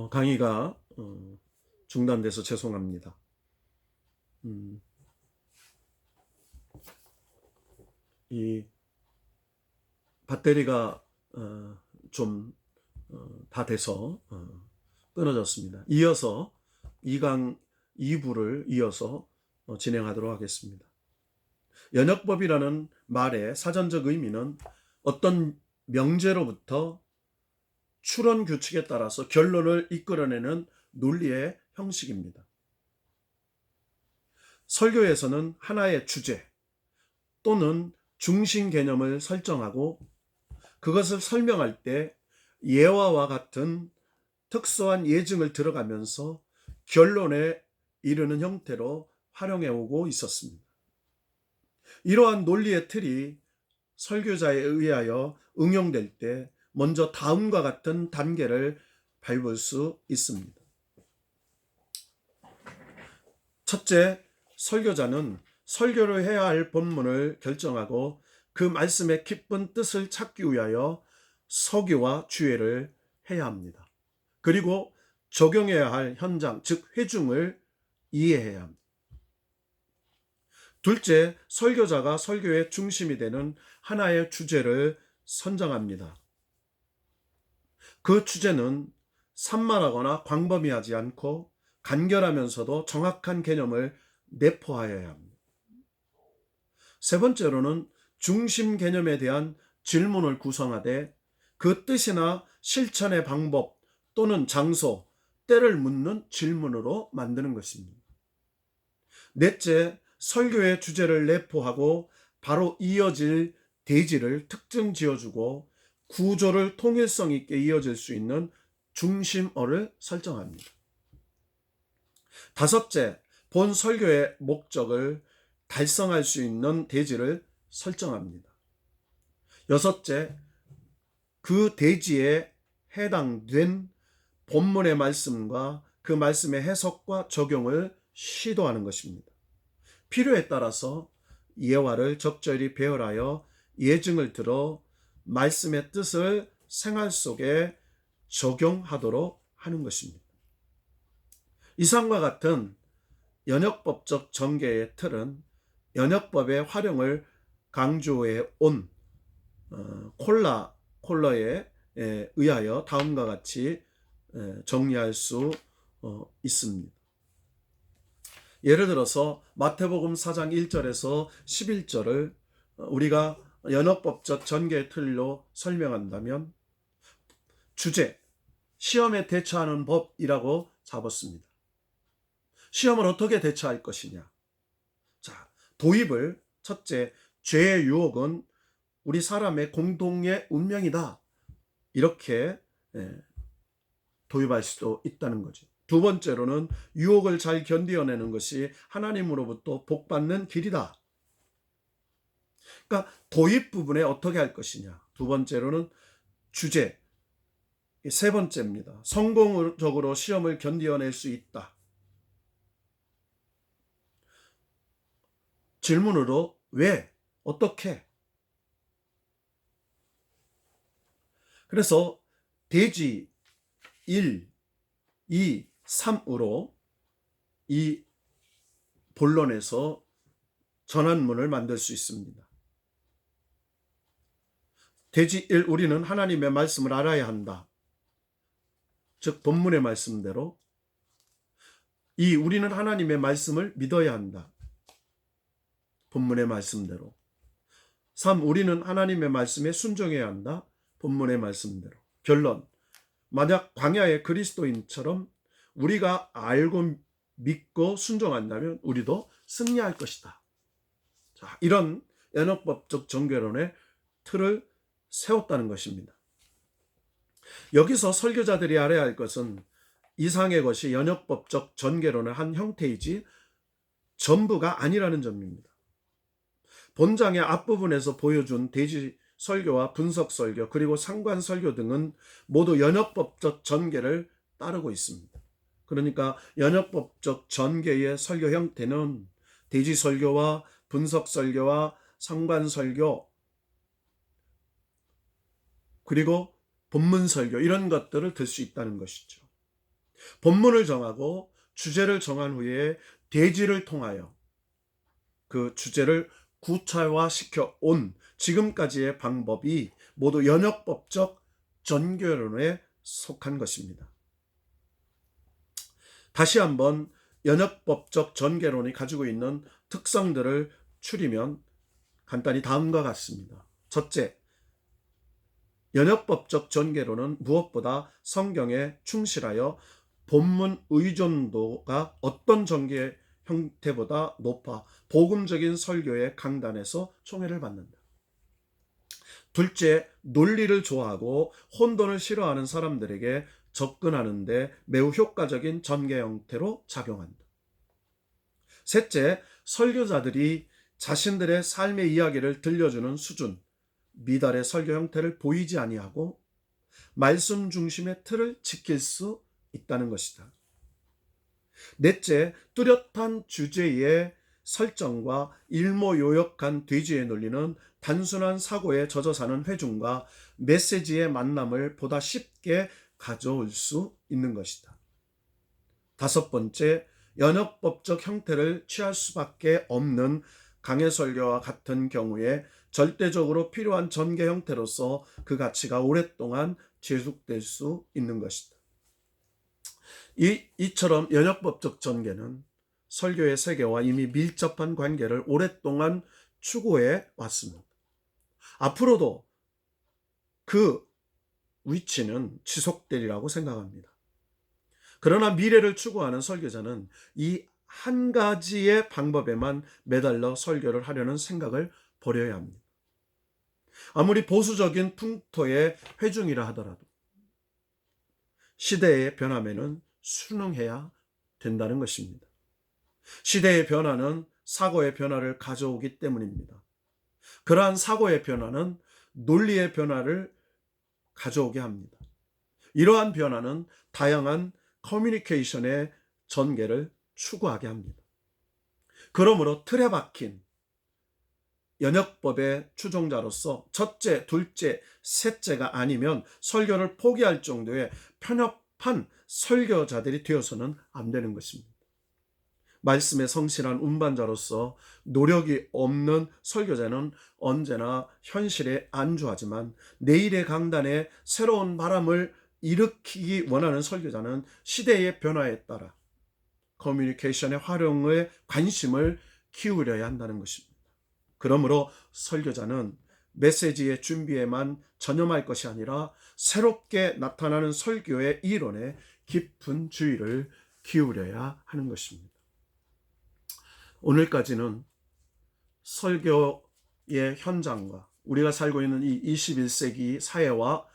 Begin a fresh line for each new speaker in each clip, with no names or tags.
강의가 중단돼서 죄송합니다. 음, 이 배터리가 좀 다 돼서 끊어졌습니다. 이어서 2강 2부를 이어서 진행하도록 하겠습니다. 연역법이라는 말의 사전적 의미는 어떤 명제로부터 추론 규칙에 따라서 결론을 이끌어내는 논리의 형식입니다. 설교에서는 하나의 주제 또는 중심 개념을 설정하고 그것을 설명할 때 예화와 같은 특수한 예증을 들어가면서 결론에 이르는 형태로 활용해 오고 있었습니다. 이러한 논리의 틀이 설교자에 의하여 응용될 때 먼저 다음과 같은 단계를 밟을 수 있습니다. 첫째, 설교자는 설교를 해야 할 본문을 결정하고 그 말씀의 깊은 뜻을 찾기 위하여 서기와 주의를 해야 합니다. 그리고 적용해야 할 현장, 즉 회중을 이해해야 합니다. 둘째, 설교자가 설교의 중심이 되는 하나의 주제를 선정합니다. 그 주제는 산만하거나 광범위하지 않고 간결하면서도 정확한 개념을 내포하여야 합니다. 세 번째로는 중심 개념에 대한 질문을 구성하되 그 뜻이나 실천의 방법 또는 장소, 때를 묻는 질문으로 만드는 것입니다. 넷째, 설교의 주제를 내포하고 바로 이어질 대지를 특정 지어주고 구조를 통일성 있게 이어질 수 있는 중심어를 설정합니다. 다섯째, 본 설교의 목적을 달성할 수 있는 대지를 설정합니다. 여섯째, 그 대지에 해당된 본문의 말씀과 그 말씀의 해석과 적용을 시도하는 것입니다. 필요에 따라서 예화를 적절히 배열하여 예증을 들어 말씀의 뜻을 생활 속에 적용하도록 하는 것입니다. 이상과 같은 연역법적 전개의 틀은 연역법의 활용을 강조해 온 콜러에 의하여 다음과 같이 정리할 수 있습니다. 예를 들어서 마태복음 4장 1절에서 11절을 우리가 연역법적 전개의 틀로 설명한다면 주제, 시험에 대처하는 법이라고 잡았습니다. 시험을 어떻게 대처할 것이냐? 자, 도입을 첫째, 죄의 유혹은 우리 사람의 공동의 운명이다. 이렇게 도입할 수도 있다는 거죠. 두 번째로는 유혹을 잘 견디어내는 것이 하나님으로부터 복받는 길이다. 그러니까 도입 부분에 어떻게 할 것이냐. 두 번째로는 주제. 세 번째입니다. 성공적으로 시험을 견디어낼 수 있다. 질문으로 왜? 어떻게? 그래서 대지 1, 2, 3으로 이 본론에서 전환문을 만들 수 있습니다. 대지 1, 우리는 하나님의 말씀을 알아야 한다. 즉 본문의 말씀대로. 2, 우리는 하나님의 말씀을 믿어야 한다. 본문의 말씀대로. 3, 우리는 하나님의 말씀에 순종해야 한다. 본문의 말씀대로. 결론. 만약 광야의 그리스도인처럼 우리가 알고 믿고 순종한다면 우리도 승리할 것이다. 자, 이런 연역법적 전개론의 틀을 세웠다는 것입니다. 여기서 설교자들이 알아야 할 것은 이상의 것이 연역법적 전개론의 한 형태이지 전부가 아니라는 점입니다. 본장의 앞부분에서 보여준 대지 설교와 분석 설교 그리고 상관 설교 등은 모두 연역법적 전개를 따르고 있습니다. 그러니까 연역법적 전개의 설교 형태는 대지 설교와 분석 설교와 상관 설교 그리고 본문 설교 이런 것들을 들 수 있다는 것이죠. 본문을 정하고 주제를 정한 후에 대지를 통하여 그 주제를 구체화시켜 온 지금까지의 방법이 모두 연역법적 전개론에 속한 것입니다. 다시 한번 연역법적 전개론이 가지고 있는 특성들을 추리면 간단히 다음과 같습니다. 첫째, 연역법적 전개론은 무엇보다 성경에 충실하여 본문 의존도가 어떤 전개 형태보다 높아 복음적인 설교의 강단에서 총애를 받는다. 둘째, 논리를 좋아하고 혼돈을 싫어하는 사람들에게 접근하는데 매우 효과적인 전개 형태로 작용한다. 셋째, 설교자들이 자신들의 삶의 이야기를 들려주는 수준, 미달의 설교 형태를 보이지 아니하고 말씀 중심의 틀을 지킬 수 있다는 것이다. 넷째, 뚜렷한 주제의 설정과 일모요역한 돼지의 논리는 단순한 사고에 젖어 사는 회중과 메시지의 만남을 보다 쉽게 가져올 수 있는 것이다. 다섯 번째, 연역법적 형태를 취할 수밖에 없는 강해설교와 같은 경우에 절대적으로 필요한 전개 형태로서 그 가치가 오랫동안 지속될 수 있는 것이다. 이처럼 연역법적 전개는 설교의 세계와 이미 밀접한 관계를 오랫동안 추구해 왔습니다. 앞으로도 그 위치는 지속되리라고 생각합니다. 그러나 미래를 추구하는 설교자는 이 한 가지의 방법에만 매달려 설교를 하려는 생각을 버려야 합니다. 아무리 보수적인 풍토의 회중이라 하더라도 시대의 변함에는 순응해야 된다는 것입니다. 시대의 변화는 사고의 변화를 가져오기 때문입니다. 그러한 사고의 변화는 논리의 변화를 가져오게 합니다. 이러한 변화는 다양한 커뮤니케이션의 전개를 추구하게 합니다. 그러므로 틀에 박힌 연역법의 추종자로서 첫째, 둘째, 셋째가 아니면 설교를 포기할 정도의 편협한 설교자들이 되어서는 안 되는 것입니다. 말씀에 성실한 운반자로서 노력이 없는 설교자는 언제나 현실에 안주하지만 내일의 강단에 새로운 바람을 일으키기 원하는 설교자는 시대의 변화에 따라 커뮤니케이션의 활용에 관심을 기울여야 한다는 것입니다. 그러므로 설교자는 메시지의 준비에만 전념할 것이 아니라 새롭게 나타나는 설교의 이론에 깊은 주의를 기울여야 하는 것입니다. 오늘까지는 설교의 현장과 우리가 살고 있는 이 21세기 사회와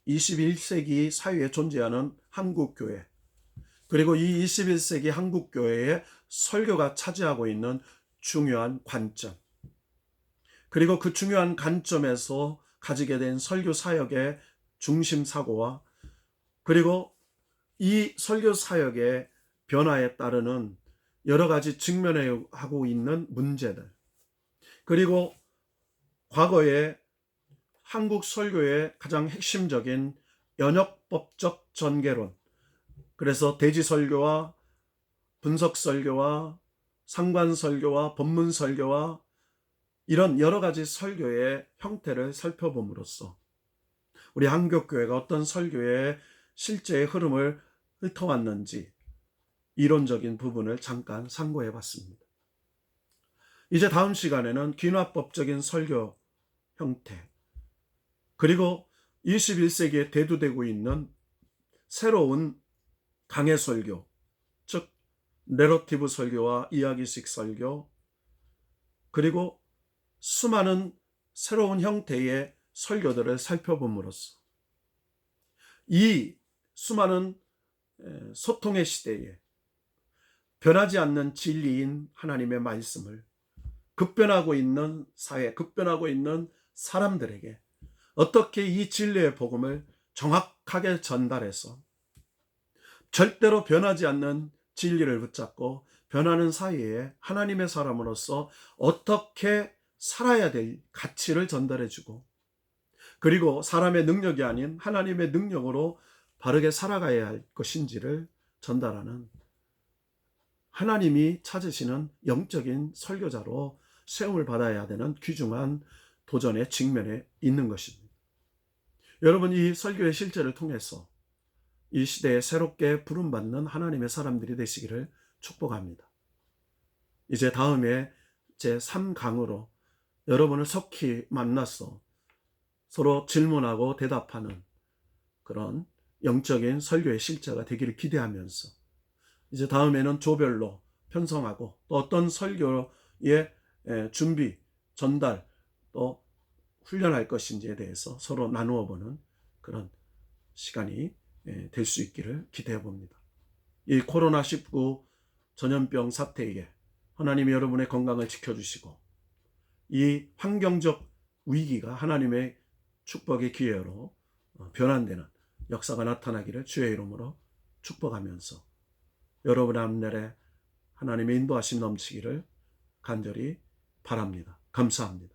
21세기 사회에 존재하는 한국교회, 그리고 이 21세기 한국교회의 설교가 차지하고 있는 중요한 관점, 그리고 그 중요한 관점에서 가지게 된 설교 사역의 중심 사고와 그리고 이 설교 사역의 변화에 따르는 여러 가지 직면해 하고 있는 문제들, 그리고 과거의 한국 설교의 가장 핵심적인 연역법적 전개론, 그래서 대지 설교와 분석 설교와 상관 설교와 본문 설교와 이런 여러 가지 설교의 형태를 살펴봄으로써 우리 한국교회가 어떤 설교의 실제의 흐름을 훑어왔는지 이론적인 부분을 잠깐 상고해 봤습니다. 이제 다음 시간에는 귀납법적인 설교 형태, 그리고 21세기에 대두되고 있는 새로운 강해 설교, 즉 내러티브 설교와 이야기식 설교, 그리고 수많은 새로운 형태의 설교들을 살펴봄으로써 이 수많은 소통의 시대에 변하지 않는 진리인 하나님의 말씀을 급변하고 있는 사회, 급변하고 있는 사람들에게 어떻게 이 진리의 복음을 정확하게 전달해서 절대로 변하지 않는 진리를 붙잡고 변하는 사이에 하나님의 사람으로서 어떻게 살아야 될 가치를 전달해주고, 그리고 사람의 능력이 아닌 하나님의 능력으로 바르게 살아가야 할 것인지를 전달하는 하나님이 찾으시는 영적인 설교자로 세움을 받아야 되는 귀중한 도전의 직면에 있는 것입니다. 여러분, 이 설교의 실제를 통해서 이 시대에 새롭게 부름받는 하나님의 사람들이 되시기를 축복합니다. 이제 다음에 제 3강으로 여러분을 속히 만나서 서로 질문하고 대답하는 그런 영적인 설교의 실제가 되기를 기대하면서 이제 다음에는 조별로 편성하고 또 어떤 설교의 준비, 전달, 또 훈련할 것인지에 대해서 서로 나누어 보는 그런 시간이 될 수 있기를 기대해 봅니다. 이 코로나19 전염병 사태에 하나님이 여러분의 건강을 지켜주시고 이 환경적 위기가 하나님의 축복의 기회로 변환되는 역사가 나타나기를 주의 이름으로 축복하면서 여러분의 앞날에 하나님의 인도하심 넘치기를 간절히 바랍니다. 감사합니다.